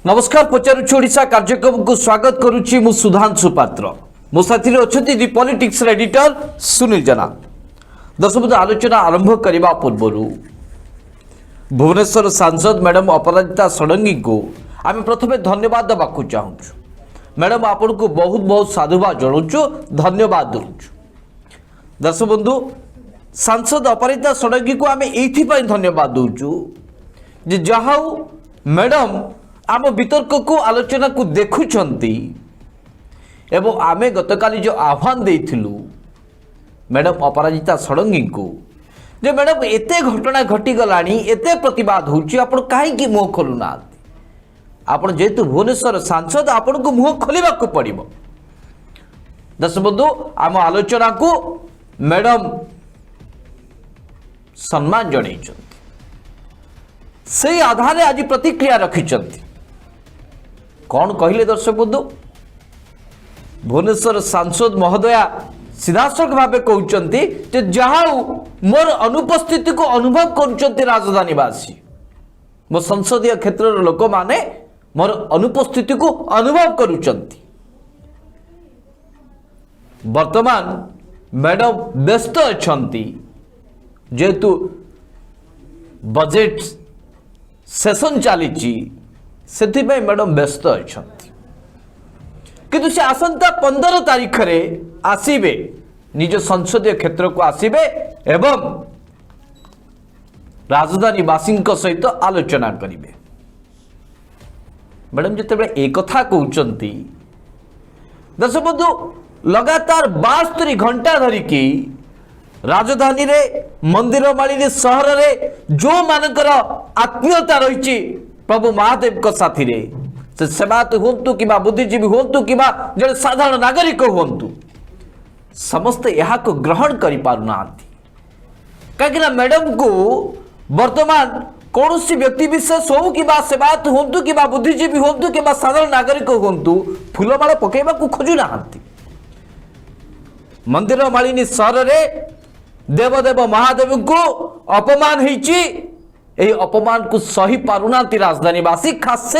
नमस्कार पचारुछु ओडिशा कार्यक्रम को स्वागत करुच्ची मु सुधांशु पात्र मो साथी अच्छी दि पॉलिटिक्स एडिटर सुनील जेना। दर्शक आलोचना आरंभ करने पूर्व भुवनेश्वर सांसद मैडम अपराजिता षडंगी को आम प्रथम धन्यवाद देवाक चाहूँ। मैडम आपन को बहुत बहुत साधुवाद जनाऊँ, धन्यवाद दूँ। दर्शक बंधु सांसद अपराजिता षडंगी को आम ये धन्यवाद दूँ जे जहाँ मैडम आम वितर्क को आलोचना को देखुंती एवं आमे गतकाली जो आह्वान देइथिलु मैडम अपराजिता षडंगी को जे मैडम एते घटना घटी गलानी एते प्रतिवाद होची आपण काहे की मुंह खोलुना आपण जेतु भुवनेश्वर सांसद आपण को मुंह खोलिबा को पड़िबो। दर्शक बंधु आम आलोचना को मैडम सम्मान जणैछन्ति से आधार आज प्रतिक्रिया रखिछन्ति। कौन कहले दर्शक बंधु भुवनेश्वर सांसद महोदया सीधासख भाव कहते जहाँ मोर अनुपस्थिति को अनुभव कर राजधानीवासी मो संसदीय क्षेत्र लोक माने मोर अनुपस्थिति को अनुभव करुचंती। वर्तमान मैडम व्यस्त अछंती जेतु बजेट सेशन चली से मैडम व्यस्त अछंती किंतु से आसंता 15 तारीख रे आसीबे निज संसदीय क्षेत्र को आसीबे एवं राजधानीवासी सहित आलोचना करिवे। मैडम जिते एक कथा कहते दर्शक बंधु लगातार 72 घंटा धरिकी राजधानी रे मंदिर मालिनी सहर रे जो मानकर आत्मीयता रही प्रभु महादेव को साथी रे से सेवायत हुंतु कि बुद्धिजीवी हुंतु कि जड़े साधारण नागरिक हुंतु समस्ते यह को ग्रहण करि पारुना कहीं मैडम को वर्तमान कौन सी व्यक्ति विशेष हो कि सेवायत हुंतु कि बुद्धिजीवी हुंतु कि साधारण नागरिक हुंतु फूलमाला पकेबा को खोजुना मंदिर मालिनी सहर रे देवदेव महादेव को अपमान होइछि। यही अपमान को सही पारुना राजधानीवासी खास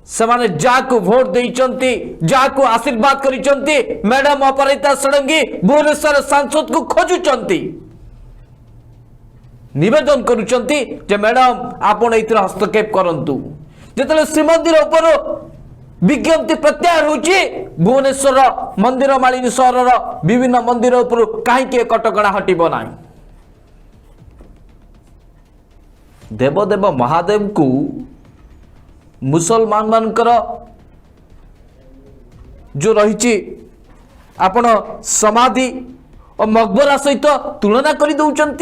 से माने जाको भोट देइचंती जाको आशीर्वाद करिचंती मैडम अपराजिता षडंगी भुवनेश्वर सांसद को खोजुचंती निवेदन करुचंती जे मैडम आपण एथि हस्तक्षेप करंतु। जेतले श्रीमंदिर ऊपर विज्ञप्ति प्रत्याहार होची भुवनेश्वर मंदिर मालिनी सहर विभिन्न मंदिर ऊपर कहीं कटकणा हटिब ना। देवदेव महादेव को मुसलमान मानकर जो रही आपण समाधि और मकबरा सहित तुलना कर दौरान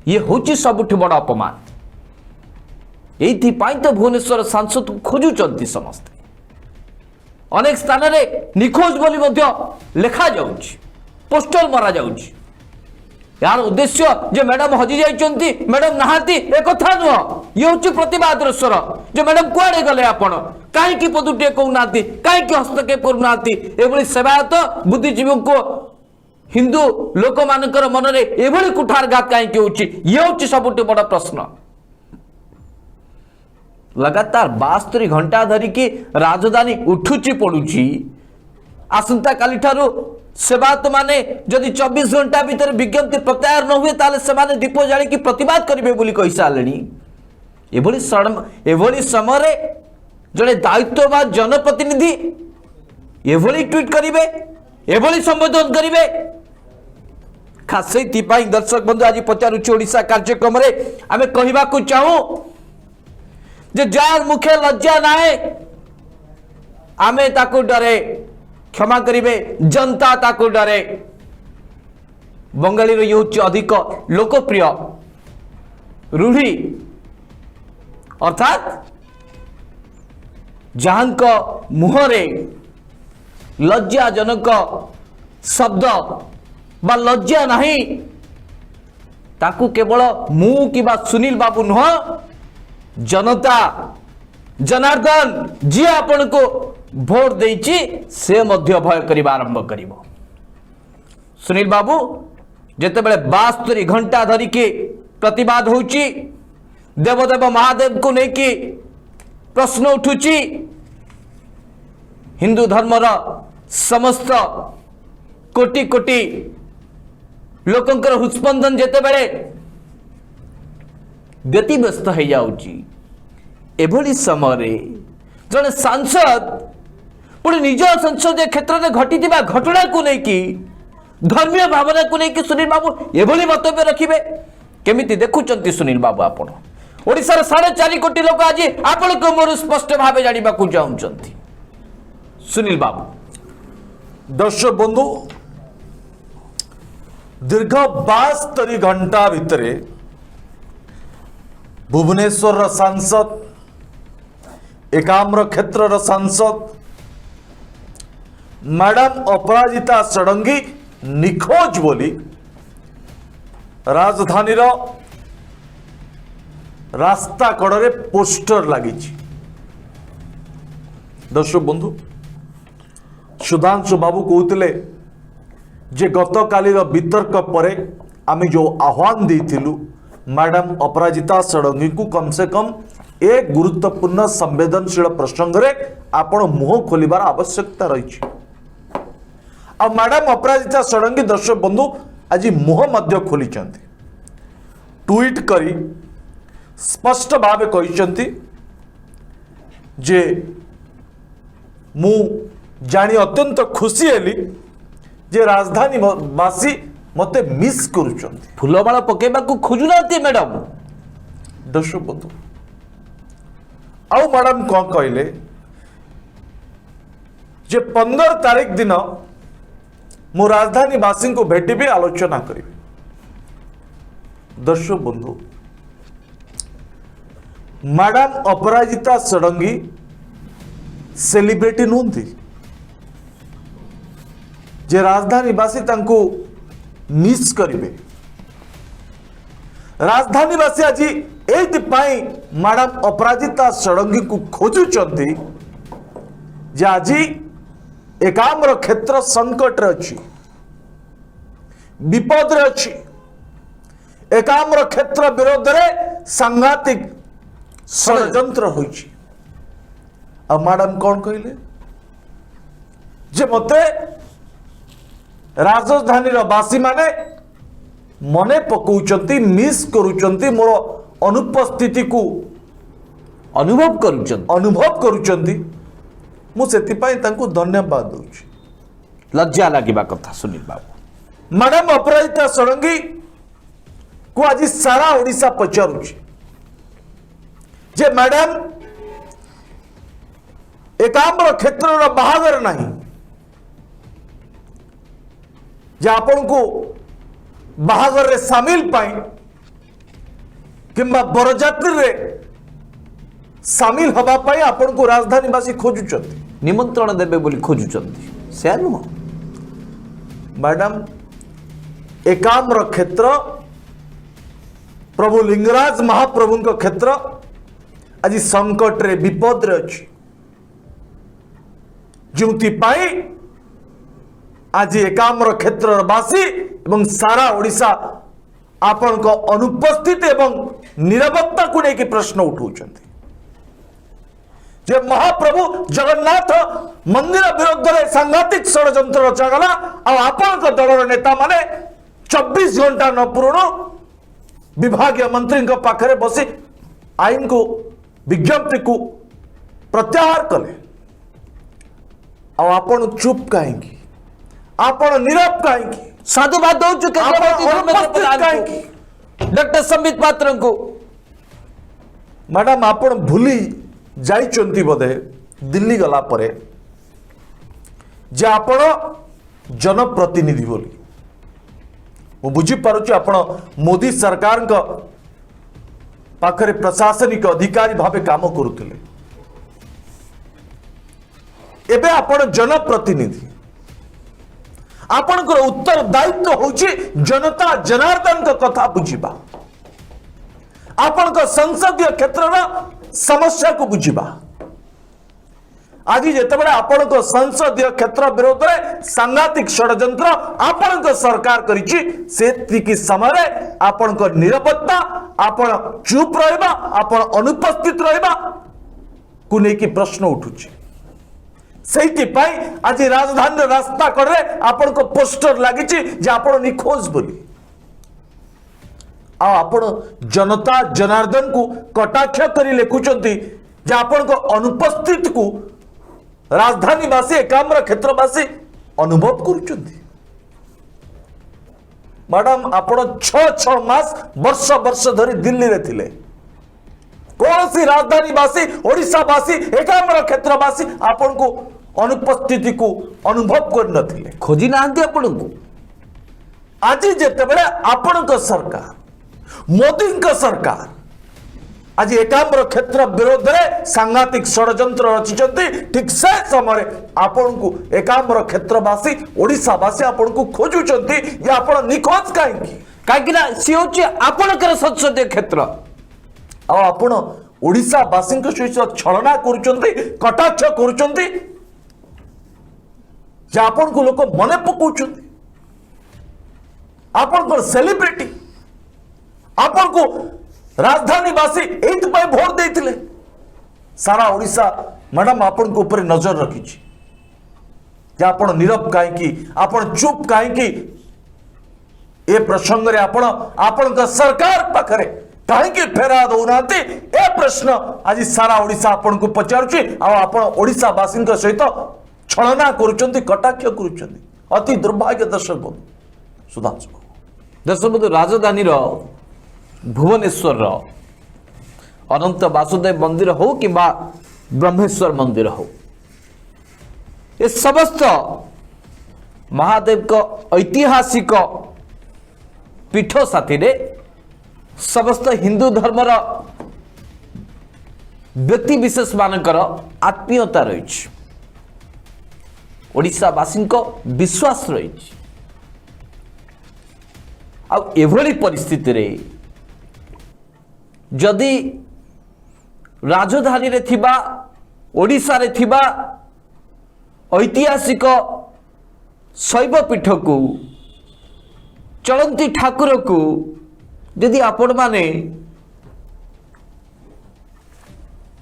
ये हूँ सबुठ बड़ अपमान। ये तो भुवनेश्वर सांसद को खोजुंट समस्ते अनेक स्थान में निखोज बोली लेखा जाउछि पोस्टर मरा जाउछि। यार उद्देश्य जे मैडम हजि जाइचंती मैडम नहाती एक कथा नुह ये हूँ प्रतिवाद स्वर जे मैडम कुआडे गले आपण कहीं पदुटे कहूना कहीं हस्तक्षेप करूना एभली सेवायत बुद्धिजीवी को हिंदू लोक मानकर मन में एभली कुठारघात कहीं ये हूँ सबुठ बड़ प्रश्न। लगातार 72 घंटा धरिकी राजधानी उठुची पड़ुची आसंता काली ठारू सेवायत माने जदि 24 घंटा भीतर विज्ञप्ति प्रत्याहार न हुए ताले से माने दीप जाली की प्रतिवाद करिवे बोली कहि सालेनी। एभली समय जड़े दायित्ववान जनप्रतिनिधि एभली ट्वीट करिवे एभली संबोधन करिवे खास दर्शक बंधु आज पचारुछु ओडिशा कार्यक्रम रे आमे कहिबा को चाहू जे जार मुखे लज्जा नाए आमे ताको डरे क्षमा करिवे जनता ताको डरे। बंगाली रो ये अधिक लोकप्रिय रूढ़ी अर्थात जहांक मुहरे लज्जाजनक शब्द बा लज्जा नहीं ताकू केवल मु कि सुनील बाबू नुह जनता जनार्दन जी आपण को भोट देइछि से मध्य भय करिबा आरंभ करिवो। सुनील बाबू जेते बेले 72 घंटा धरिके प्रतिवाद होउछि देवदेव महादेव को लेकिन प्रश्न उठुची हिंदू धर्मर समस्त कोटि कोटि लोकंकर हृस्पंदन जेते बेले व्यतिव्यस्त हो जाउची एभली समय जड़े सांसद पुणी निज संसदीय क्षेत्र में घटी घटना को लेकिन धर्मीय भावना को लेकिन सुनील बाबू एभली मंतव्य रखिबे केमिति देखुचंती सुनील बाबू आपण ओडिशार 4.5 कोटी लोक आज आपण को मोर स्पष्ट भाव जानिबा को चाहुचंती सुनील बाबू। दर्शक बंधु दीर्घ 72 घंटा भितर भुवनेश्वर सांसद एकाम्र क्षेत्र सांसद मैडम अपराजिता षडंगी निखोज बोली राजधानी रास्ता कड़े पोस्टर लगी। दर्शक बंधु सुधांशु बाबू कहते जे गतकाली वितर्क पर आम जो आह्वान देथिलु मैडम अपराजिता षडंगी को कम से कम एक गुरुत्वपूर्ण संवेदनशील प्रसंग रे आपण मुह खोलिबार आवश्यकता रही। अब मैडम अपराजिता षडंगी दर्शक बंधु आज मुह मध्य खोली ट्वीट करी स्पष्ट भाव कही जे मु जानी अत्यंत खुशी हेली जे राजधानी वासी मते मिस करुचंती फुलमाला पकेबा को खोजुना मैडम। दर्शक बंधु आउ मैडम कौन कहले जे 15 तारीख दिन मु राजधानी वासी को भेटिबे आलोचना करी। दर्शक बंधु मैडम अपराजिता षडंगी सेलिब्रिटी नुहति जे राजधानी वासी तांको मिस करिवे। राजधानी वासी आज एइथिपाई मैडम अपराजिता षडंगी को खोजुचंती जे आज एकाम्र क्षेत्र संकट रे अछि विपद रे अछि एकाम्र क्षेत्र विरोध रे सांघातिक षडयंत्र होइछि। अब मैडम कौन कहले जे मते राजधानी वासी माने मने पकाउचंती मिस करूचंती मोर अनुपस्थिति को अनुभव करूचंती मु सेतिपाई तांको धन्यवाद दूची। लज्जा लागिबा कथा सुनील बाबू। मैडम अपराजिता षडंगी को आज सारा ओडिशा पचारुची जे मैडम एकाम्र क्षेत्र बाहागर नहीं जे आपण को बाहागर रे सामिल पाई किंबा बरजात्री रे सामिल हवा पाई आपण को राजधानी वासी खोजुचंती निमंत्रण देबे बोली खोजुचंती से नुह। मैडम एकाम्र क्षेत्र प्रभु लिंगराज महाप्रभु क्षेत्र आज संकट रे विपद रे अछि जोंति पाई आज एकाम्र क्षेत्र वासी एवं सारा ओडिशा आपण को अनुपस्थित एवं निरवता को लेकर प्रश्न उठाउछंती जे महाप्रभु जगन्नाथ मंदिर विरोध रे सांघातिक षडयंत्र रचागला आ आपण को दलर नेता माने 24 घंटा न पूर्ण विभागीय मंत्री को पाखरे बसी आईन को विज्ञप्ति को प्रत्याहार कले आपण चुप कहीं आपण नीरव कहीं साधुवाद दौचु डॉक्टर संबित पात्र को। मैडम आपण भूली जाइचंती बोधे दिल्ली गला परे जे आपण जनप्रतिनिधि बोली मु बुझी पारुची आपण मोदी सरकार का पाखरे प्रशासनिक अधिकारी भावे काम करुथिले एबे आपण जनप्रतिनिधि आपणकर उत्तरदायित्व होची जनता जनार्दन का कथा बुझिबा आपणकर संसदीय क्षेत्र समस्या को बुझिबा। आज जेतेबेले आपणकर संसदीय क्षेत्र विरोध में सांघातिक षडयंत्र आपणकर सरकार करिछि सेतिकी समय आपणकर निरपत्ता आपण चुप रहिबा आपण अनुपस्थित रहिबा को लेकिन प्रश्न उठुची सेइथिपाई आज राजधानी रास्ता कड़े आपण को पोस्टर लागिची जे आपण निखोज बोली आपण जनता जनार्दन को कटाक्ष करी लिखुचंती जे आपण को अनुपस्थित को राजधानीवासी एकाम्र क्षेत्रवासी अनुभव करुचंती मैडम आपण 6 मास वर्ष वर्ष धरी दिल्ली रे थिले कौन सी राजधानीवासी ओडिशावासी एकाम्र क्षेत्रवासी आपण को अनुपस्थिति को अनुभव कर नथिले खोजी नांती आपण को आज जेतेबेले आपण को सरकार मोदी को सरकार आज एकाम्र क्षेत्र विरोध में सांघातिक षड्यंत्र रचिचंती ठीक से समय आपण को एकाम्र क्षेत्रवासी ओडिशावासी आपण को खोजुचंती या आपण निखोज काहे ना सी होची आपणकर संसदीय क्षेत्र आ आपण ओडिशावासी सहित छलना करुचंती कटाक्ष करुचंती जे आपण को लोक मने पकाउचंती आपण को सेलिब्रिटी आपण को राजधानीवासी एइथपाई भोट देथिले सारा ओडिशा मैडम आपण को ऊपर नजर रखी जे आपण नीरव कहीं आपण चुप कहीं ए प्रसंग रे आपण का सरकार पाखरे कहीं फेरा दौना ए प्रश्न आज सारा ओडिशा आपण को पचारुची आपण ओडिशावासी सहित छलना करुचंती कटाक्ष करुचंती अति दुर्भाग्य दर्शक सुधांशु दर्शक राजधानी भुवनेश्वर अनंत वासुदेव मंदिर हो कि ब्रह्मेश्वर मंदिर हो ये समस्त महादेव को ऐतिहासिक पीठ साथी रे समस्त हिंदू धर्मर व्यक्ति विशेष मानकर आत्मीयता रही ओडिशावासी विश्वास रही एभली परिस्थिति रे जदि राजधानी रे थिबा ओडिशा रे थिबा ऐतिहासिक शैव पीठ को चलंती ठाकुर को यदि आपण माने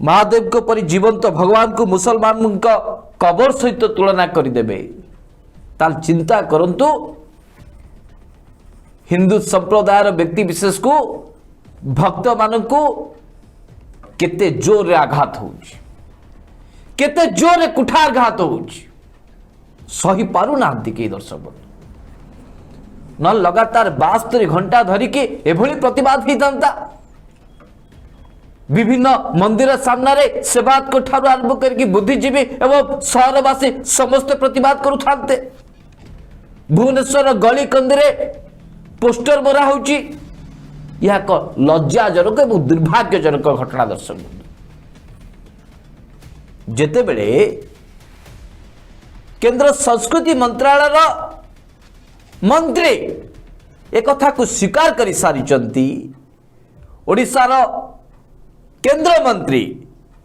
महादेव को परि जीवंत भगवान को मुसलमान का कबर सहित तुलना करदेवे ताल चिंता करंतु हिंदू संप्रदायर व्यक्ति विशेष को भक्त मान को केते जोर आघात हो केते जोर कुठारघात हो सही पारु ना के दर्शक न लगातार 72 घंटा धरिकी एभली प्रतिवाद होता विभिन्न मंदिर सामने सेवात को ठारू आरंभ करके बुद्धिजीवी एवं सहरवासी समस्त प्रतिवाद करुते भुवनेश्वर गली कंदी पोस्टर मरा होची यह एक लज्जाजनक एवं दुर्भाग्यजनक घटना दर्शक जेते बेले केंद्र संस्कृति मंत्रालय मंत्री एक कथा को स्वीकार कर सारी ओडिशार केंद्र मंत्री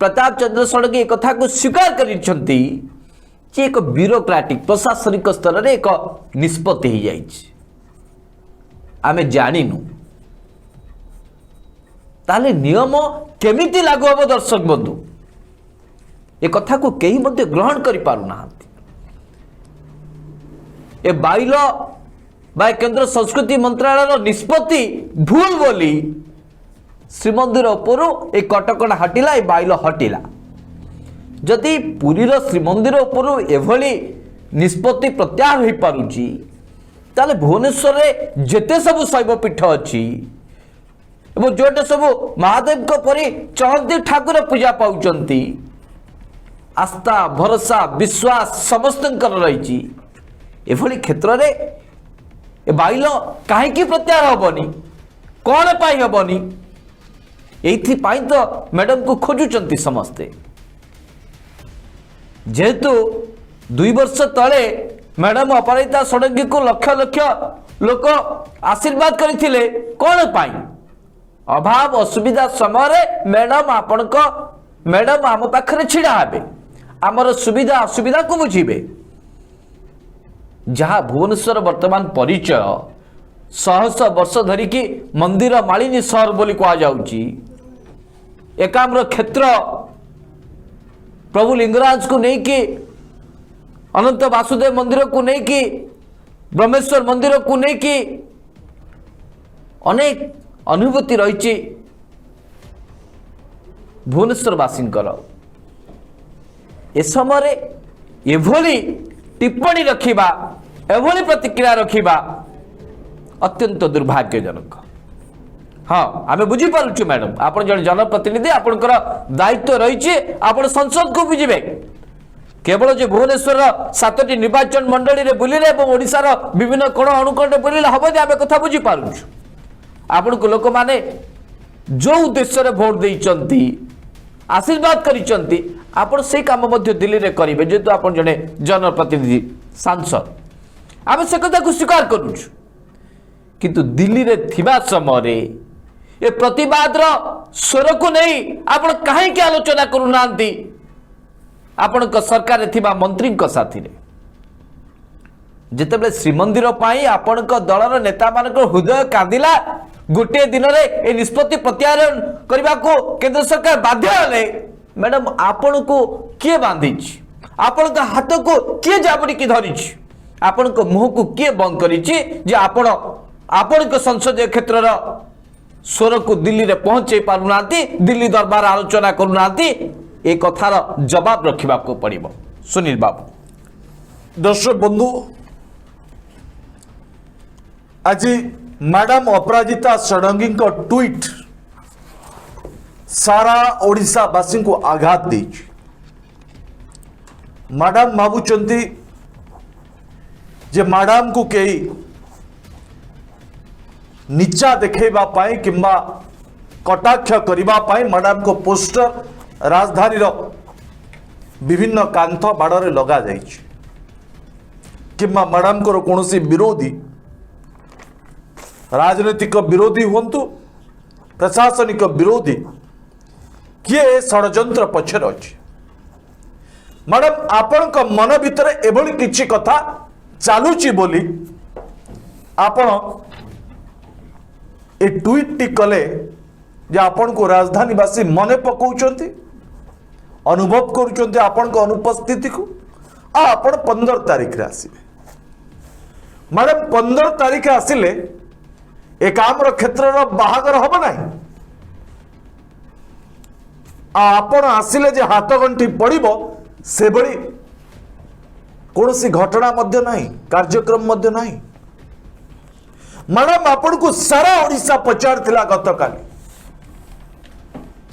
प्रताप चंद्र षडंगी एक कथा को स्वीकार कर एक ब्यूरोक्रेटिक प्रशासनिक स्तर में एक निष्पत्ति हो जाए आमे जानिनु ताले नियम केमिति लागू हम दर्शक बंधु ए कथा को कहीं मध्य ग्रहण करि पारु ना ए बाइल बा केंद्र संस्कृति मंत्रालय निष्पत्ति भूल बोली श्रीमंदिर उपरू ए कटकणा हटिला ए बाइल हटिला जदि पुरीर श्रीमंदिर उपरू एभली निष्पत्ति प्रत्याहार हो पारुची ताले भुवनेश्वर रे जेते सब शैव पीठ अच्छी जोटे सब महादेव को परी चलती ठाकुर पूजा पाउचंती आस्था भरोसा विश्वास समस्त रही एभली क्षेत्र रे ए बाइल कहीं प्रत्याहार हेबनी कौन पाई हेबनी एइथिपाई तो मैडम को खोजुचंती समस्ते जेहेतु 2 वर्ष तले मैडम अपराजिता षडंगी को लक्ष लक्ष लोक आशीर्वाद करथिले कौन पाई अभाव असुविधा समय मैडम आम पाखरे छिड़ा हे आमर सुविधा असुविधा को बुझे जहाँ भुवनेश्वर वर्तमान परिचय शह शह वर्ष धरिकी मंदिर मालिनी सहर बोली कह जाउची एकाम्र क्षेत्र प्रभु लिंगराज को नहीं कि अनंत वासुदेव मंदिर को नहीं कि ब्रह्मेश्वर मंदिर को नहीं कि अनेक अनुभूति रही भुवनेश्वरवासी ए समय एभली टिप्पणी रखिबा एभली प्रतिक्रिया रखिबा अत्यंत दुर्भाग्यजनक। हाँ आमे बुझी पारुछु मैडम आपण जन जनप्रतिनिधि आपणकर दायित्व रही आपण संसद को बुझे केवल जो भुवनेश्वर 7टी निर्वाचन मंडली रे बुलिले एवं ओडिशार विभिन्न कोण अनुकोण बुलिले हम आमे कथा बुझी पारुछु आपण को लोक माने जो उद्देश्य रे भोट देइचंती आशीर्वाद करिचंती आपण से काम मध्य दिल्ली रे करिवे जेतु आपण जने जनप्रतिनिधि सांसद आमे से कथा को स्वीकार करूछु किंतु दिल्ली रे थिबा समय ए प्रतिवाद स्वर को नहीं आपण काहे के आलोचना करू नांती आपण सरकार थिबा मंत्री साथी रे जेतेबेले श्रीमंदिर पाई आपण दलर नेता मान हृदय कांदिला गोटे दिन रे ए निष्पत्ति प्रत्याहार करबा को केंद्र सरकार बाध्य हेले मैडम आपण को किए बांधी आपण हाथ को किए जाबड़ी की धरी आपण मुह को किए बंद करी जे आपण संसदीय क्षेत्र स्वर को दिल्ली रे पहुंचे पारुना दिल्ली दरबार आलोचना करूना ए कथार जवाब रखा पड़ो। सुनील बाबू दर्शक बंधु आज मैडम अपराजिता षडंगी ट्वीट सारा ओडिशावासी को आघात दे मैडम भावुंट जे मैडम को कई नीचा देखा किंबा कटाक्ष करने मैडम को पोस्टर राजधानी विभिन्न कांथ बाड़े लगा किंबा मैडम को कौन विरोधी राजनीतिक विरोधी हूँ प्रशासनिक विरोधी किए षड्यंत्र पछर अच्छे मैडम आपण मन भितर एभली किछि कथा चालुची बोली आपण ए ट्वीट टी कले जे आपण को राजधानीवासी मने पकाउछंती अनुभव करुछंती आपण को अनुपस्थिति को आपण 15 तारीख रे आसीबे मैडम 15 तारीख आसिले ए कामर क्षेत्र बाहागर हब नाही आपण आसिले जे हाथ गंठी पड़िबो से बड़ी कौन सी घटना मध्य नहीं कार्यक्रम मध्य नहीं मैडम आपण को सारा ओडिशा पचार गत काली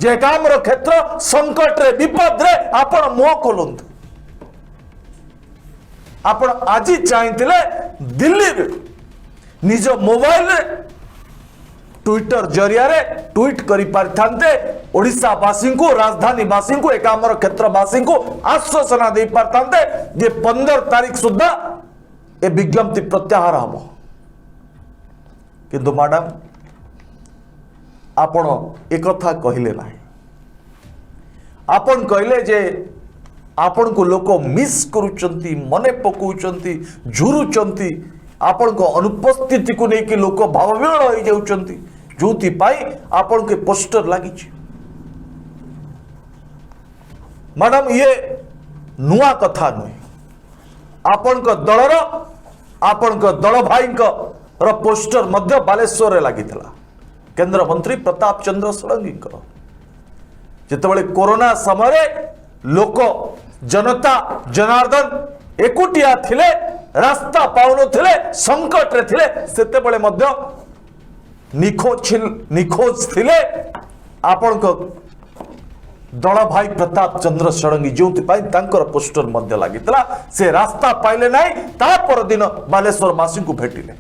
जे कामर क्षेत्र संकट रे विपद रे आपण मुह खोलंतु आपण आज चाहिए दिल्ली रे निज मोबाइल रे ट्विटर जरिया रे ट्वीट करि पारथांते ओडिशा वासी को राजधानी वासी को एकामर क्षेत्र वासी को आश्वासना दे पारथांते जे 15 तारीख सुद्धा ए विज्ञप्ति प्रत्याहार हम किंतु मैडम आपण एक कथा कहले ना आपण कहले जे आपण को लोक मिस करूचंती मने पकाउचंती झुरुचंती आपण को अनुपस्थिति को लेकिन लोक भावविहल हो जाउचंती जोथि पाई आपण के पोस्टर लगी मैडम ये नुआ कथा नुहे आपण को दलर आपण को दल भाई पोस्टर मध्य बालेश्वर रे लगी केंद्र मंत्री प्रताप चंद्र षडंगी जितेबाला कोरोना समय लोक जनता जनार्दन एकुटिया थिले रास्ता पाउन थिले संकट रे थिले सेते बळे मध्य निखोज थिले आपण को दल भाई प्रताप चंद्र षडंगी जो तांकर पोस्टर मध्य लागितला से रास्ता पाइले नाही ता पर दिन बालेश्वर मासी को भेटिले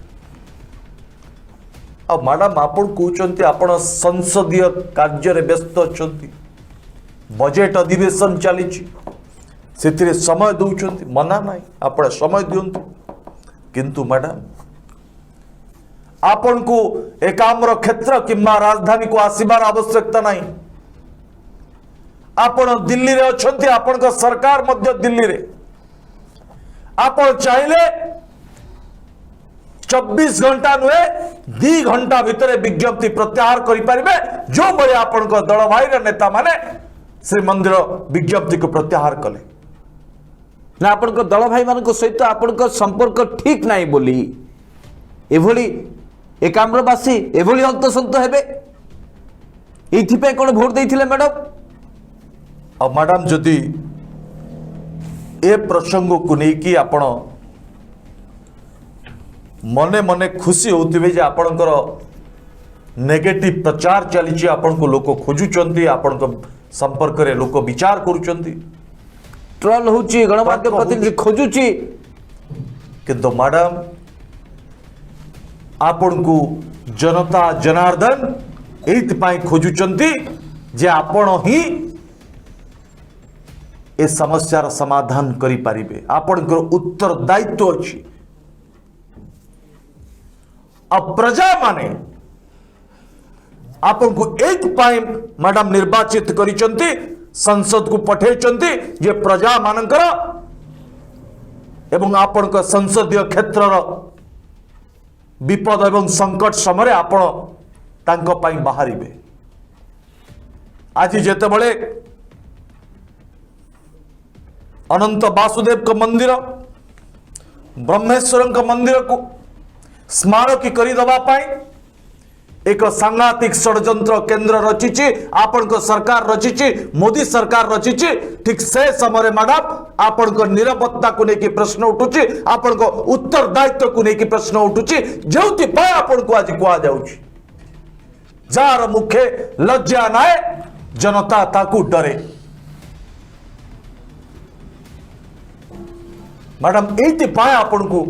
आ मैडम आपण कहउचंती आपण संसदीय कार्य रे व्यस्त अछंती बजेट अधिवेशन चली से समय दौरान मना ना आप समय दिंतु किंतु मैडम आपण को एकाम्र क्षेत्र किंबा राजधानी को आसबार आवश्यकता नहीं आपण दिल्ली रे अछंती आपण का सरकार मध्य दिल्ली रे आपण चाहिले 24 घंटा नुहे 2 घंटा भितर विज्ञप्ति प्रत्याहार करें जो भाई आपण दल भाई नेता माने श्रीमंदिर विज्ञप्ति को प्रत्याहार कले ना आपण दल भाई मान सहित आपण संपर्क ठीक नहीं बोली एभली एकाम्रवासी एभली हंतसंत हेबे एथिपे कोन भोट देथिले मैडम और मैडम जदि ए प्रसंग को लेकिन आपण मने मने खुशी होते जे आपणकर नेगेटिव प्रचार चली आपण को लोक खोजुचंती आपण को संपर्क रे लोक विचार करूचंती ट्रोल होची गणमाध्यम प्रतिनिधि खोजुची किंतु मैडम आपण को जनता जनार्दन एइथपाई खोजुचंती जे आपण ही ए समस्यार समाधान करि पारिबे आपणकर उत्तरदायित्व अछि अब प्रजा माने आपन को एक पाई मैडम निर्वाचित करिचंती संसद को पठेचंती जे प्रजा मानकर एवं आपन को संसदीय क्षेत्र विपद एवं संकट समय आपण तांको पाई बाहरिबे आज जेते बळे अनंत वासुदेव को मंदिर ब्रह्मेश्वर को मंदिर को स्मारकी करिदबा पाई एक सांघातिक षड्यंत्र केंद्र रचिची आपण को सरकार रचिची मोदी सरकार रचिची ठीक से समय मैडम आपण को निरापत्ता को लेकिन प्रश्न उठुची आपण को उत्तरदायित्व को लेकिन प्रश्न उठुची जोति पाए आपण को आज कुआ जाउची जार मुखे लज्जा नाए जनता ताकू डरे मैडम एति पाए आपण को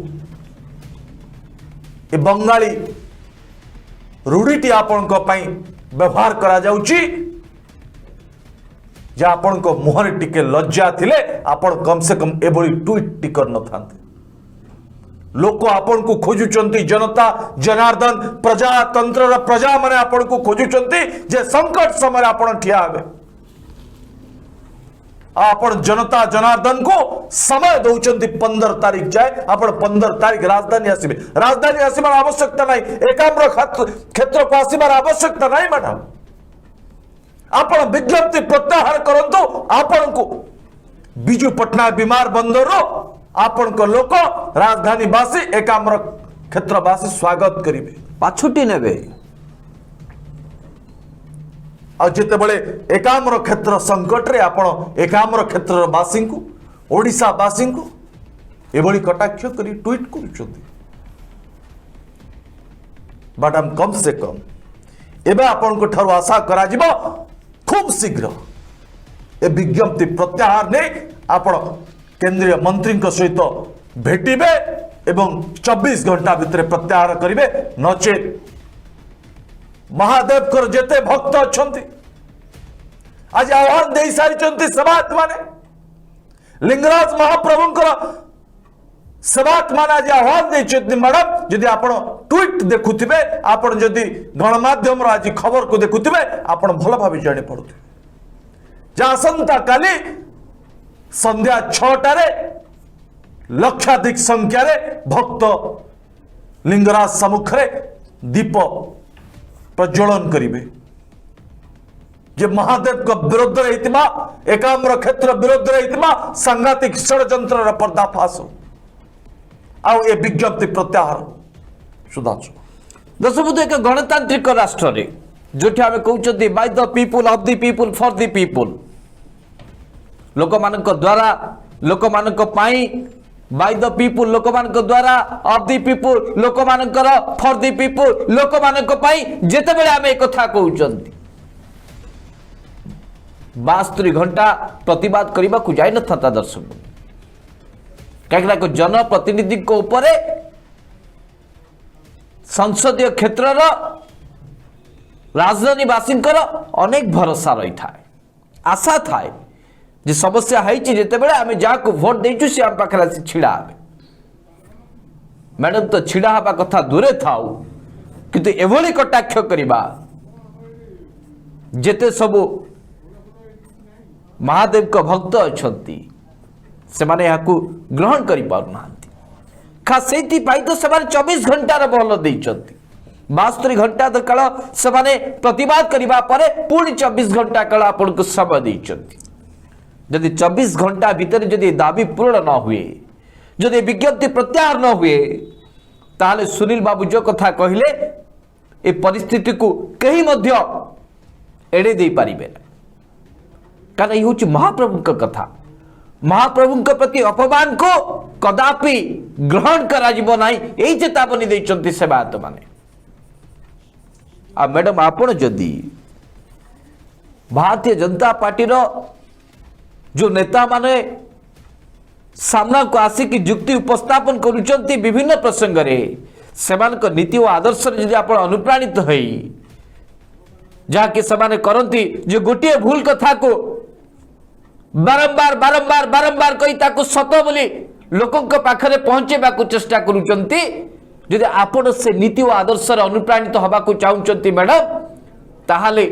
ए बंगाली रूढ़ीटी आपण को पाई व्यवहार करा जाउची जे आपण को मुहरे टिके लज्जा थिले आपण कम से कम एबोली ट्वीट टी कर न थांते लोक आपण को खोजुचंती जनता जनार्दन प्रजातंत्र प्रजा माने आपण को खोजुचंती जे संकट समय आपण ठिया हेबे आपण जनता जनार्दन को समय दौचंती 15 तारीख जाए आपण 15 तारीख राजधानी आसबार आवश्यकता नहीं एकाम्र क्षेत्र को आसबार आवश्यकता नहीं मैडम आपण विज्ञप्ति प्रत्याहार करंतु आपण को बिजू पटनायक विमान बंदर आपण को लोक राजधानी वासी एकाम्र क्षेत्रवासी स्वागत करिवे पाछुटी नेबे और जिते बड़े एकाम्र क्षेत्र संकट रे आपण एकाम्र क्षेत्र वासी को ओडिशा वासी को एभली कटाक्ष करी ट्वीट करूछंती मैडम कम से कम एबे आपण को ठारो आशा करा जिवो खूब शीघ्र ए विज्ञप्ति प्रत्याहार ने आपण केंद्रीय मंत्री सहित भेटिबे एवं 24 घंटा भितर प्रत्याहार करिवे नचे महादेव कर जेते भक्त अच्छंती आज आह्वान दे सारी सेवात माने लिंगराज महाप्रभुंकर सेवात माने आज आह्वान दे मैडम जदि आपण ट्वीट देखुथिबे आपण जदि गणमाध्यम आज खबर को देखुथिबे आपण भल भाबे जानि पड़ुथिबे जे आसंता काली संध्या 6टा रे लक्षाधिक संख्या रे भक्त लिंगराज सम्मुख रे दीप प्रज्वलन करिवे जे महादेव को विरोध रहितमा एकाम्र क्षेत्र विरोध रहितमा सांघातिक षड्यंत्र र पर्दाफाश आउ ए विज्ञप्ति प्रत्याहार सुधांशु दशबुद्ध एक गणतांत्रिक राष्ट्र रे जोठी आमे कहउछथि by the people of the people for the people लोक मानक द्वारा लोक मानक पाई बाय द पीपुल लोक मानक द्वारा ऑफ द पीपुल लोक मानकर फॉर द पीपुल लोक मानक पाई जेते बेले आमे एक कथा कहउछथि 72 घंटा प्रतिवाद करबा को जाय न था दर्शक कहीं जनप्रतिनिधि को ऊपर संसदीय क्षेत्र राजधानी वासी अनेक भरोसा रही था आशा थाए जे समस्या है आम जहाँ भोट देचु सी आम पाखे छिड़ा हे मैडम तो छिड़ा हवा कथा दूरे थाउ किंतु एभली कटाक्ष करवा जेते सबू महादेव को भक्त अच्छा से माने यहाँ ग्रहण कर पारना खास से तो से 24 घंटार बहल देइचंती 72 घंटा काल से प्रतिवाद करने पर पुणी 24 घंटा काल आपन को समय देइचंती जदि 24 घंटा भीतर जदि दाबी पूर्ण न हुए जदि विज्ञप्ति प्रत्याहार न हुए ताहले सुनील बाबू जो कथा कहले ए परिस्थिति को कहीं मध्य एड़े दे पारिबे ना कारण ये हूँ महाप्रभु का कथा महाप्रभु के प्रति अपमान को कदापि ग्रहण करा जिवो नाही एई चेतावनी देइचंती सेवायत माने आ मैडम आपण जदि भारतीय जनता पार्टी रो जो नेता माने सामना को आसिक जुक्ति उपस्थापन करुचंती विभिन्न प्रसंग रे सेमान को नीति और आदर्श रे जदि आपण अनुप्राणित होई जाके सेमाने करंती जो गोटे भूल कथा को बारंबार बारंबार बारंबार कही ताको सत बोली लोकों के पाखरे पहुंचेबा को चेष्टा करुचंती जदि आपण से नीति और आदर्श रे अनुप्राणित हबा को चाहुचंती मैडम ताहाले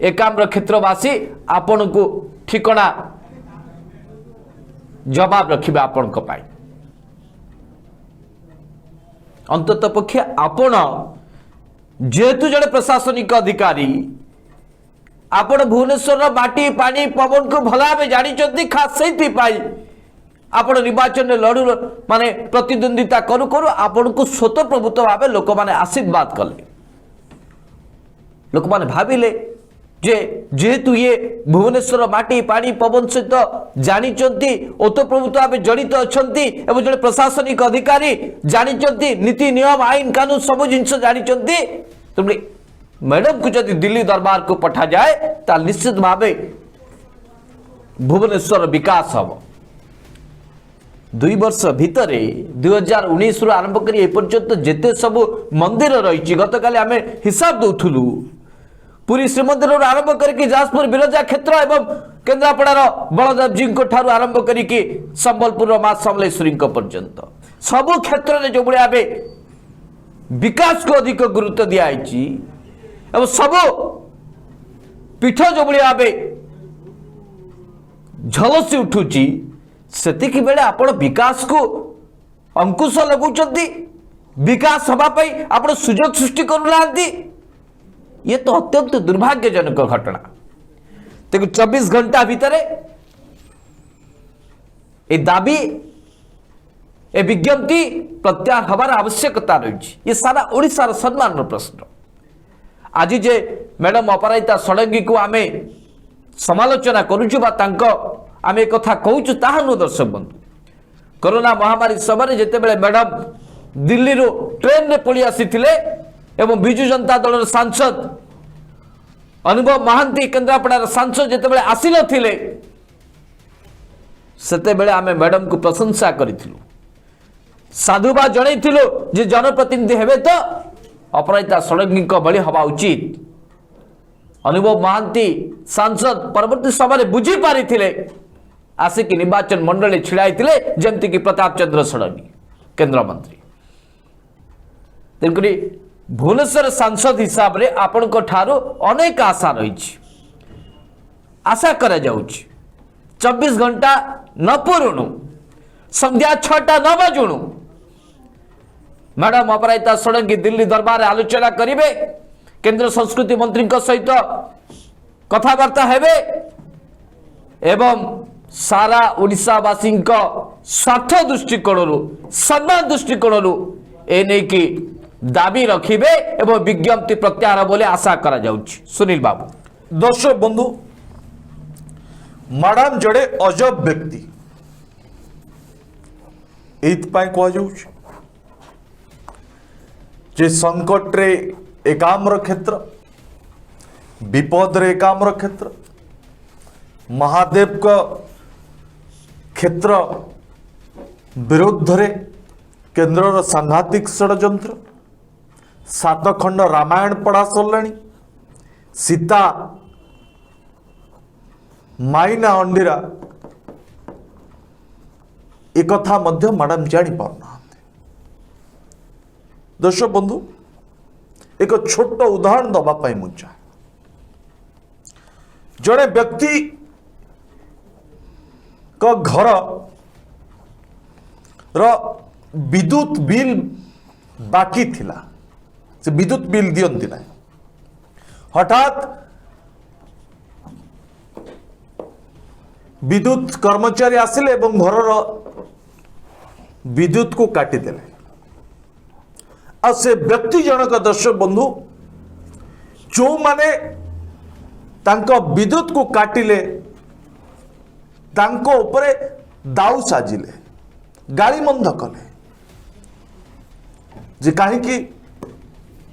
एकाम्र क्षेत्रवासी आपण को ठिकणा जवाब रखिबा आपण को पाई अंतत पक्षे आपण जेहेतु जड़े प्रशासनिक अधिकारी आपण भुवनेश्वर माटी पानी पवन को भला भाव जानी खास से आपण निर्वाचन में लड़ू माने प्रतिद्वंदिता करू करू आपण को स्वतः प्रभुत्व भाव लोक माने आशीर्वाद कले लोक माने भाविले जे जेहेतु ये भुवनेश्वर माटी पानी पवन सहित जानी ओतप्रभुत्व भाव जड़ित अच्छा जड़े प्रशासनिक अधिकारी जानी नीति नियम आईन कानून सब जिन जानी मैडम को जब दिल्ली दरबार को पठा जाए तो निश्चित भाव भुवनेश्वर विकास हम 2 वर्ष भितर 2019 रु आरंभ कर एपर्यंत जेते सब मंदिर रही गत काली आम हिसाब दौलु पुरी श्रीमंदिर आरंभ करके जाजपुर बिरजा क्षेत्र एवं केन्द्रापड़ार बलदेव जी ठारू आरंभ करके संबलपुर मां समलेश्वरी पर्यंत सबु क्षेत्र में जो भाव विकास को अधिक गुरुत्व दिखाई एवं सबु पीठ जो भाव झलसी उठुची सेतिकी बेले आपण विकास को अंकुश लगुचंती विकास हवाई आपण सुजोग सृष्टि करूना ये तो अत्यंत दुर्भाग्यजनक घटना तेको 24 घंटा भितर ए दाबी ए विज्ञप्ति प्रत्याहार हबार आवश्यकता रही ये सारा ओडिशार सम्मान प्रश्न आज जे मैडम अपराजिता षडंगी को आमे समालोचना करूछु बा तांको आमे कथा कहूछु ताहा नु दर्शक बंधु कोरोना महामारी समय जेते बेले मैडम दिल्ली रो ट्रेन रे पळी आसीथिले एवं विजु जनता दल सांसद अनुभव महांती केन्द्रापड़ार सांसद जिते बड़े आसी नथिले सेते बेले आमे मैडम को प्रशंसा करिथिलु साधुवाद जणैथिलु जे जनप्रतिनिधि हेबे तो अपराजिता षडंगी भली हवा उचित अनुभव महांती सांसद परवर्ती समय बुझी पारिथिले आसिक निर्वाचन मंडल छिड़ाइथिले जेमति कि प्रताप चंद्र षडंगी केंद्र मंत्री तेणुकरी भुवनेश्वर सांसद हिसाब रे आपण को ठारो अनेक आशा रही आशा करा जाउछि 24 घंटा न पुरुणु संध्या 6टा न बजुणु मैडम अपराजिता षडंगी दिल्ली दरबार आलोचना करिवे केंद्र संस्कृति मंत्री सहित कथबार्ता हेबे एवं सारा ओडिशावासी स्वार्थ दृष्टिकोण सम्मान दृष्टिकोण ए नहीं कि दाबी रखिबे एवं विज्ञप्ति प्रत्याहार बोले आशा करा जाउछि सुनील बाबू दर्शक बंधु मैडम जड़े अजब व्यक्ति एइथपाई कह जाउछि जे संकट रे एकाम्र क्षेत्र विपद रे एकाम्र क्षेत्र महादेव का क्षेत्र विरुद्ध रे केन्द्र सांघातिक षड्यंत्र 7 खंड रामायण पढ़ा सरलाणी सीता माइना अंडीरा एक कथा मध्य मैडम जानी पारना दर्शक बंधु एक छोट उदाहरण दवाई मुझे जड़े व्यक्ति का घर विद्युत बिल बाकी थिला से विद्युत बिल दियंती ना हठात विद्युत कर्मचारी आसिले एवं घर विद्युत को काटिदेले आ से व्यक्ति जनक दर्शक बंधु जो माने तांको विद्युत को काटिले तांको उपरे दाऊ साजिले गाड़ी मंद कले जे कहीं कि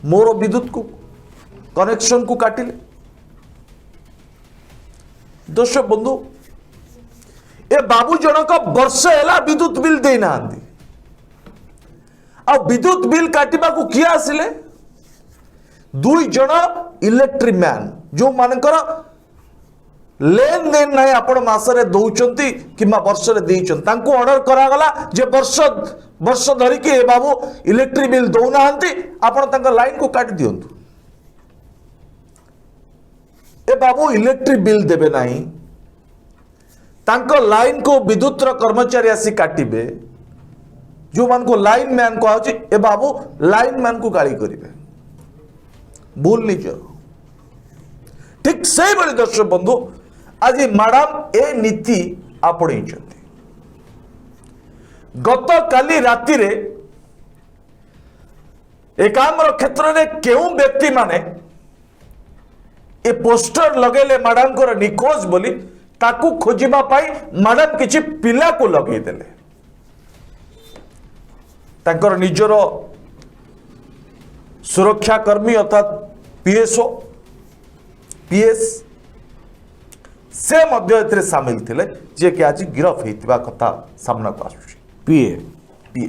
मोर विद्युत को कनेक्शन को काटिले दर्शक बंधु ए बाबू जनक वर्ष है विद्युत बिल दे ना आ विद्युत बिल काटिबा को किए आसिले दुई जन इलेक्ट्रिक मैन जो मानकर लेन देन नहीं आपण मासरे दौचंती किंबा वर्ष रे देइचन तांको ऑर्डर करागला जे वर्ष धरी के बाबू इलेक्ट्रिक बिल दौ नाहंती आपण तांका लाइन को काट दियंतु ए बाबू इलेक्ट्रिक बिल देबे नहीं तांको लाइन को विद्युत कर्मचारी आसी काटिबे जो मान को लाइन मैन को आउची ए बाबू लाइन मैन को गाली करिवे भूल निज ठीक से बड़ी दर्शक बंधु आज मैडम ए नीति आपणे गत काली राति रे एकाम्र क्षेत्र में केउ व्यक्ति माने ए पोस्टर लगेले मैडम को निखोज बोली ताकू खोजिबा पाई मैडम किछि पिला को लगे देले तांकर निजर सुरक्षा कर्मी अर्थात पीएसओ पीएस से मध्य एथिरे सामिल थिले जे कि आज गिरफ हेतिबा कथा सामना को आसुछि पीए पीए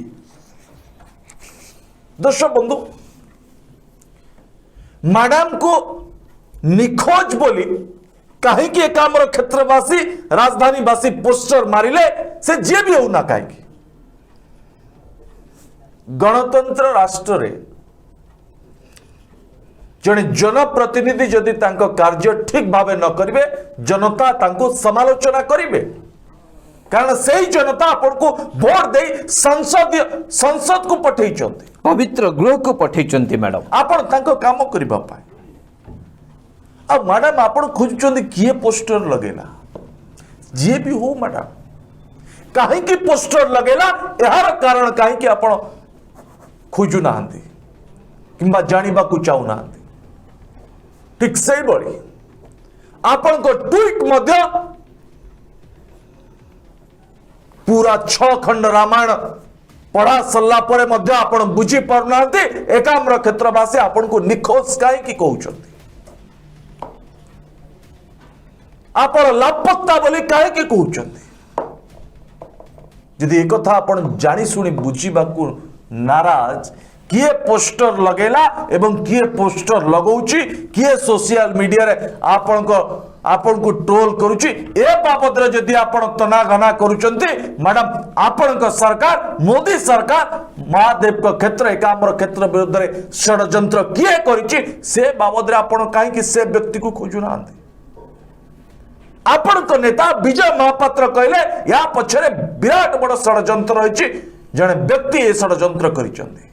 दर्शक बंधु मैडम को निखोज बोली कहीं कि एकाम्र क्षेत्रवासी राजधानीवासी पोस्टर मारिले से जे भी हो ना कहीं गणतंत्र राष्ट्र रे जने जनप्रतिनिधि जदि तांको कार्य ठीक भावे न करिवे जनता तांको समालोचना करिवे कारण से ही जनता आपन को वोट दे संसद को पठेइचंती पवित्र गृह को पठेइचंती मैडम आपन तांको काम करिबा पाए अब मैडम आपन खोजुचंती किए पोस्टर लगेला जे भी हो मैडम कहीं की पोस्टर लगेला यार कारण कहीं कि आपन खोजु नाहंती किंबा जानिबा को चाहू नाहंती ठीक से बड़ी आपन को ट्वीट मध्य पूरा 6 खंड रामायण पढ़ा सरला परे मध्य आपन बुझी पार नाहंती एकाम्र क्षेत्रवासी आपन को निखोज काहे की कहउचंती आपन लापत्ता बोली काहे की कहउचंती यदि एक कथा आपन जानी सुनी बुझीबा को नाराज किए पोस्टर लगेला एवं किए पोस्टर लगौची किए सोशल मीडिया रे आपन को ट्रोल करूची ए बाबद रे जदि आपन तना घना करूचंती मैडम आपन को सरकार मोदी सरकार महादेव को क्षेत्र एकाम्र क्षेत्र विरुद्ध रे षडयंत्र किए करिची से बाबद रे आपन काहे कि से व्यक्ति को खोजु नांती आपन को नेता विजय महापात्र कहले या पछरे विराट बड़ षडयंत्र रहिची जने व्यक्ति ए षडयंत्र करिचंती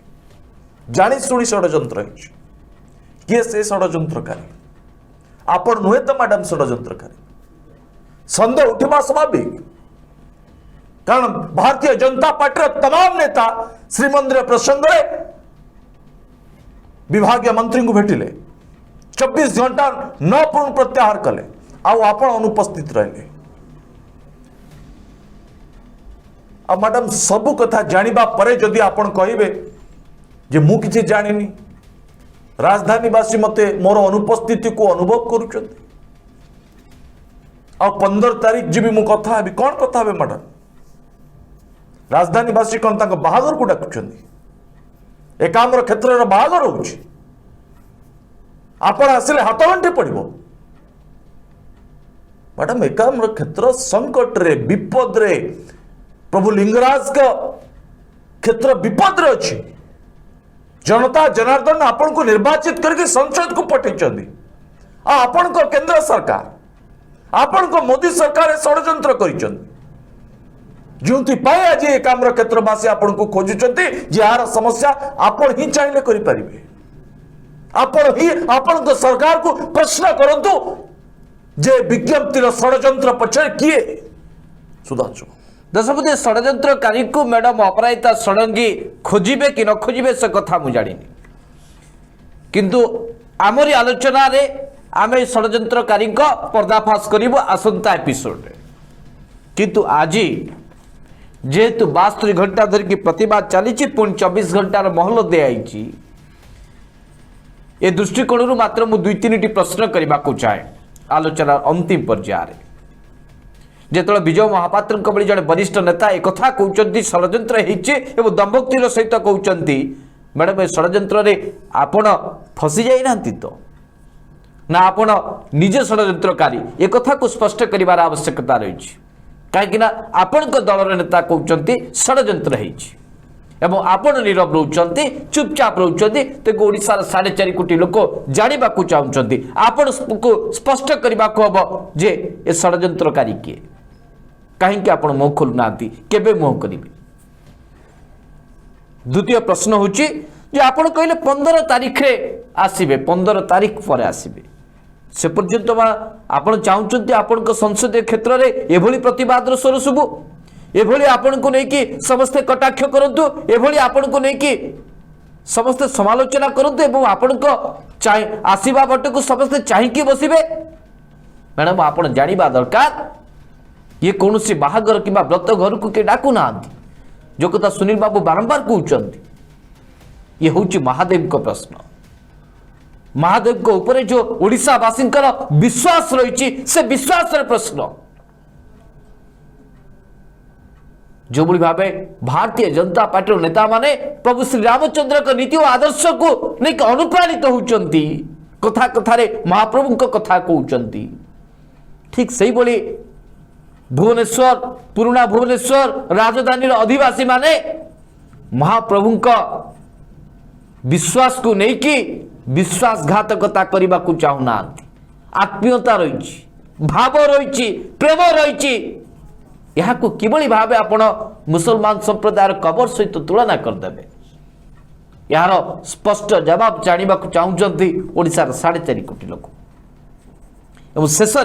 जानी सुनी षडयंत्र रहिची किए से षडयंत्रकारी आपन नुहे तो मैडम षडयंत्रकारी संदेह उठिबा स्वाभाविक कारण भारतीय जनता पार्टी तमाम नेता श्रीमंदिर प्रसंग विभागीय मंत्री को भेटिले 24 घंटा न पूर्ण प्रत्याहार कले आपण अनुपस्थित रहे आ मैडम सबु कथा जानिबा परे जदि आपण कहिबे जे मु किछि जानिनी राजधानीवासी मते मोर अनुपस्थिति को अनुभव करूचंती आ 15 तारीख जी भी मु कथा हेबी कोन कथा हेबे मैडम राजधानीवासी कोन तांको बाहागर को डाकुचंती एकाम्र क्षेत्र रो बाहागर होउची आपण आसिले हाथ गंठे पड़िबो मैडम एकाम्र क्षेत्र संकट रे विपद रे प्रभु लिंगराज का क्षेत्र विपद रे अछि जनता जनार्दन आपन को निर्वाचित करके संसद को पठेइचंदी आ आपन को केंद्र सरकार आपन को मोदी सरकार षडयंत्र करिचंदी जो आज ये काम क्षेत्रवासी आपण को खोजुंट यार समस्या आपण ही चाहिए करें आपण ही आपण सरकार को प्रश्न करंतु जे विज्ञप्तिर षड्यंत्र पछरे किए सुधांशु दशपति षड्यंत्रकारी को मैडम अपराजिता षडंगी खोजिबे कि न खोजिबे से कथा मु जानी किंतु आमरी आलोचना रे आमे षड्यंत्रकारी पर्दाफाश करिबो आसंता एपिसोड किंतु आज जेहेतु 72 घंटा धरिकी प्रतिवाद चली पुणी 24 घंटार महल दिखाई ए दृष्टिकोण मात्र मु 2-3टी प्रश्न करने को चाहे आलोचना अंतिम पर्यायर जेतବେଳେ विजय महापात्र भली जड़े वरिष्ठ नेता एक कहते षड्यंत्र हो दम्भक्तिर सहित कहते मैडम ए षड्यंत्र आपण फसी जाइना तो ना आपण निजे षड्यंत्रकारी एक को स्पष्ट करार आवश्यकता रही कहीं आपण दलर नेता कहते षड्यंत्र एवं आपण नीरव रोचंती चुपचाप रोचंती तेको ओडिशार 4.5 कोटी लोक जानिबा को चाहुचंती आपण को स्पष्ट करबा को हबो जे ए षड्यंत्रकारी किए कहीं आपण मुह खोलु नांती केबे मुह करिवे। द्वितीय प्रश्न होची जे आपण कहले 15 तारिख रे आसीबे 15 तारिख पर आसीबे से पर्यंत आपण चाहुचंती आपण को संसदीय क्षेत्र रे एभली प्रतिवाद स्वर सुबु एभली आपण को नेकी समस्ते कटाक्ष करंतु एभली आपण को नेकी समस्ते समालोचना करंतु एवं आपण को आसीबा बट को समस्ते चाहिकी बसिबे मैडम आपण जानिबा दरकार ये कौन सी बाहागर कि व्रत घर को किए डाकू ना जो कथा सुनील बाबू बारंबार कहते ये हूँ महादेव को प्रश्न महादेव को ऊपर जो ओडिशावासी विश्वास रही से विश्वास प्रश्न जो भाव भारतीय जनता पार्टी नेता माने प्रभु श्री रामचंद्र का नीति और आदर्श को नहीं अनुप्राणित होती कथा कथारे महाप्रभु कथा कहते ठीक से ही बोली भुवनेश्वर पुराना भुवनेश्वर राजधानी अधिवासी माने महाप्रभु का विश्वास को नहीं कि विश्वासघातकता करने को चाहूना आत्मीयता रही भाव रही प्रेम रही यह किभली भाव आपण मुसलमान संप्रदायर कबर सहित तुलना करदे यार स्पष्ट जवाब जाना चाहते ओडिशार 4.5 कोटी लोक एवं शेष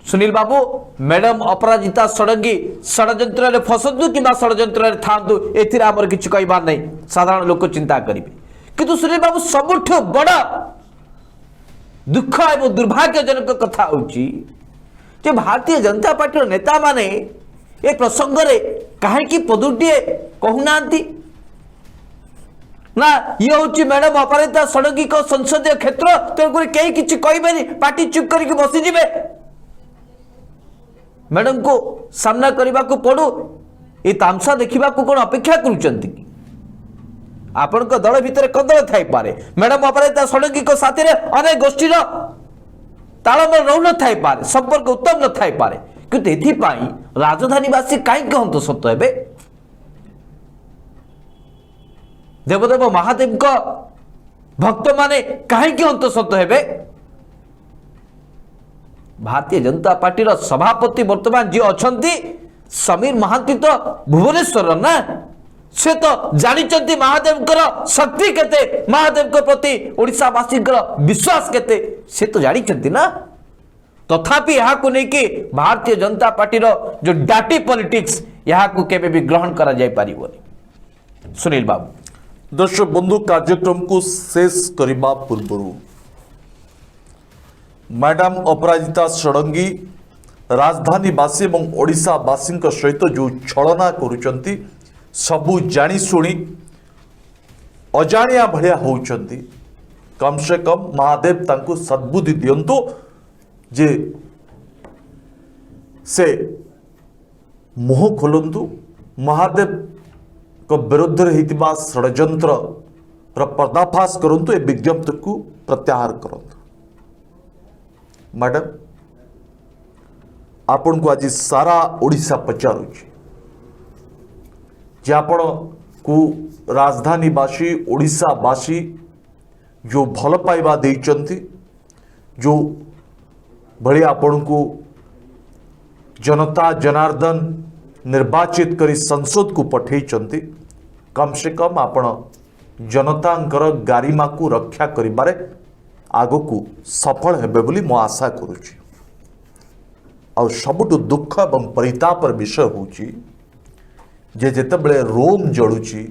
सुनील बाबू मैडम अपराजिता षडंगी षड्यंत्र फसतु कि षड्यंत्र थांतु एमर किसी कहबार नहीं साधारण लोक चिंता करेंगे किंतु सुनील बाबू सबुठ बड़ दुख एवं दुर्भाग्यजनक कथा होची जे भारतीय जनता पार्टी नेता माने ए प्रसंग रे कहीं पदुटे कहूना ना ये हूँ मैडम अपराजिता षडंगी को संसदीय क्षेत्र तेणुक कहीं किसी कहबे पार्टी चुप करके बसीजे मैडम को सामना करने को पड़ू ये तामसा देखा कौन अपेक्षा करुँच आपण दल भितर कदल थाई पारे मैडम अपराजिता षडंगी को साथी अनेक गोष्ठी तालमेल रहू न थाई पारे संपर्क उत्तम न थाई पारे किंतु एथिपाई राजधानीवासी कहीं हंतसत हे देवदेव महादेव को भक्त माने कहीं हंतसत हे भारतीय जनता पार्टी सभापति वर्तमान जी अच्छा समीर महांती तो भुवनेश्वर ना से तो जानते महादेव शक्ति केते महादेव के प्रति ओडिशावासी विश्वास केते से तो जानते ना तथापि यहाँ को लेकिन भारतीय जनता पार्टी जो डाटी पॉलिटिक्स यहाँ को केबे भी ग्रहण करा जाय पारिबोनी। सुनील बाबू दर्शक बंधु कार्यक्रम को शेष करने पूर्व मैडम अपराजिता षडंगी राजधानीवासी और ओडिशावासी सहित जो छलना करुचंती सबू जानी शुणी अजाणिया भलिया होउचंती कम से कम महादेव तांको सद्बुद्धि दियंतु जे से मुह खोलंतु महादेव को विरुद्ध होइतिबा षड्यंत्र पर्दाफाश करंतु ए विज्ञप्ति को प्रत्याहार करंतु। मैडम आपण को आज सारा ओडिशा पचारुची जे आपण को राजधानीवासी ओडिशावासी जो भल पाइबा देइचंती जो भली आपण को जनता जनार्दन निर्वाचित करी संसद को पठे कम से कम आपण जनतांकर गारिमा को रक्षा करिबारे आगो को सफल हेबे बोली मो आशा करुची। और सबुठु दुख एवं परितापर विषय होची जे जेतेबेले रोम जळुची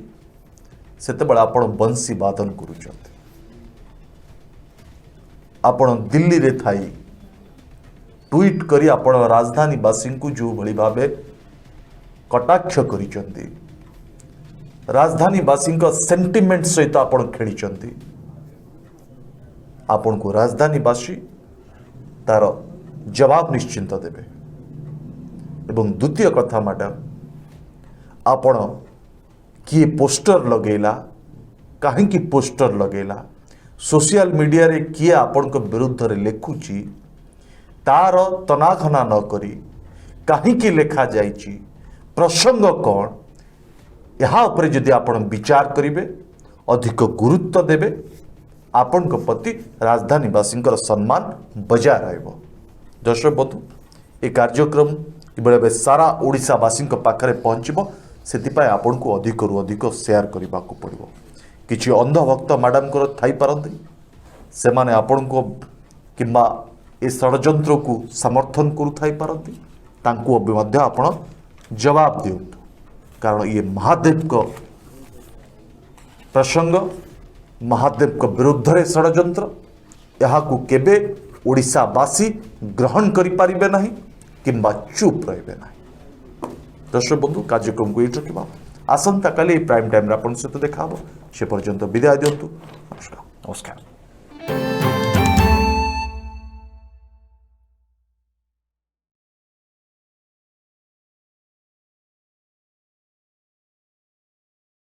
सेतेबेले आपण बंसी वादन करूचंती। आपण दिल्ली रे थाई ट्वीट करी आपण राजधानी वासी को जो भली भाबे कटाक्ष करिचंती, राजधानी वासी सेंटिमेंट सहित आपण खेलिचंती। आपण को राजधानी वासी तार जवाब निश्चिंत देबे। एवं द्वितीय कथा मैडम, आपण किए पोस्टर लगेला, कहीं पोस्टर लगेला, सोशल मीडिया रे किए आपण को विरुद्ध रे लेखुची तार तनाघना न करी कहीं लेखा जाइची, प्रसंग कौन, यहाँ उपरे जदि आपण विचार करिवे, अधिक गुरुत्व देवे, आपण को प्रति राजधानी वासी सम्मान बजाय रहइबो। दर्शक बंधु, ये कार्यक्रम बेले सारा ओडिशावासी पाखरे पहुँचब, से आपण को अधिक रु अधिक शेयर करने को पड़ो। किसी अंधभक्त मैडम को थी पारती से माने आपण को किंबा ए षड्यंत्र को समर्थन करुथाई तांको भी आपण जवाब दिंतु, कारण ये महादेव को प्रसंग, महादेव को विरुद्ध रे षड्यंत्र, यहाँ को केबे ओडिशावासी ग्रहण करिपारिबे नहीं किंबा चुप रहिबे नहीं। दर्शक बंधु, कार्यक्रम को ये रखा, आसंता काली प्राइम टाइम आपण सहित देखा, से पर्यंत विदाय दिंतु। नमस्कार।